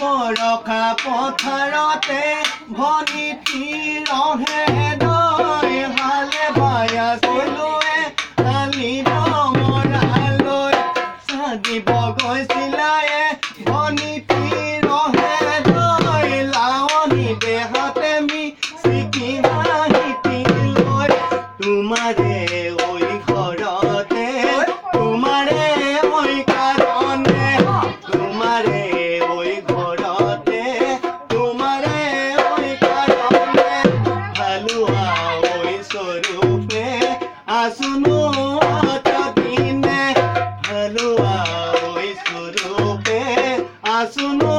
বৰষা পথাৰতে ভনীতি ৰহে দৈ হালে বায়া চলোৱে হালি ৰঙৰালৈ চাগিব গৈছিলায়ে ভনীতি ৰহে দৈ লাৱনী দেহতে মি চিকি হাঁহিতি লৈ তোমাৰে ঐ ঘৰতে তোমাৰে ঐ কাৰণে তোমাৰে ঐ ঘৰতে তোমাৰে ঐ কাৰণে হালোৱা ঐ স্বৰূপে আছোনো অতদিনে হালোৱা ঐ স্বৰূপে আছোনো